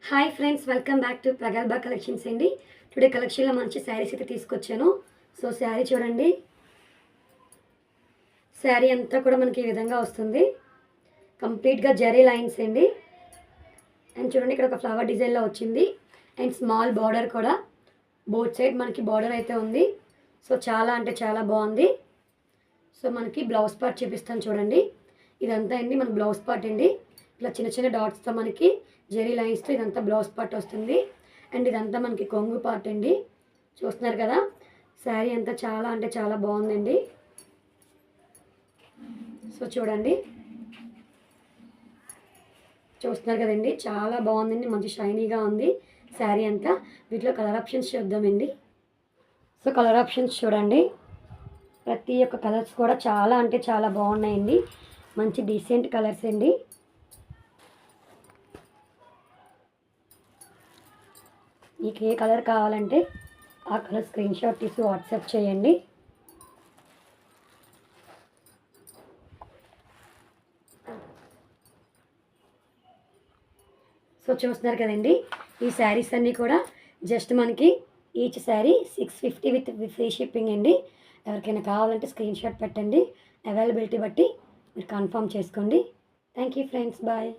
Hi friends, welcome back to Pragalbha collections అండి. Today కలెక్షన్లో మంచి శారీస్ అయితే తీసుకొచ్చాను. సో శారీ చూడండి, శారీ అంతా కూడా మనకి ఈ విధంగా వస్తుంది. కంప్లీట్గా జరీ లైన్స్ అండి. అండ్ చూడండి, ఇక్కడ ఒక ఫ్లవర్ డిజైన్లో వచ్చింది. అండ్ స్మాల్ బార్డర్ కూడా బోత్ సైడ్ మనకి బార్డర్ అయితే ఉంది. సో చాలా అంటే చాలా బాగుంది. సో మనకి బ్లౌజ్ పార్ట్ చూపిస్తాను చూడండి. ఇదంతా అండి మన బ్లౌజ్ పార్ట్ అండి. ఇలా చిన్న చిన్న డాట్స్తో మనకి జరీ లైన్స్తో ఇదంతా బ్లౌజ్ పార్ట్ వస్తుంది. అండ్ ఇదంతా మనకి కొంగు పార్ట్ అండి. చూస్తున్నారు కదా, శారీ అంతా చాలా అంటే చాలా బాగుందండి. సో చూడండి, చూస్తున్నారు కదండి, చాలా బాగుందండి. మంచి షైనీగా ఉంది శారీ అంతా. వీటిలో కలర్ ఆప్షన్స్ చూద్దామండి. సో కలర్ ఆప్షన్స్ చూడండి, ప్రతి ఒక్క కలర్స్ కూడా చాలా అంటే చాలా బాగున్నాయండి. మంచి డీసెంట్ కలర్స్ అండి. మీకు ఏ కలర్ కావాలంటే ఆ కలర్ స్క్రీన్ షాట్ తీసి వాట్సాప్ చేయండి. సో చూస్తున్నారు కదండి, ఈ శారీస్ అన్నీ కూడా జస్ట్ మనకి each sari 650 with free shipping అండి. ఎవరికైనా కావాలంటే స్క్రీన్ షాట్ పెట్టండి. అవైలబిలిటీ బట్టి మీరు కన్ఫర్మ్ చేసుకోండి. Thank you friends, bye.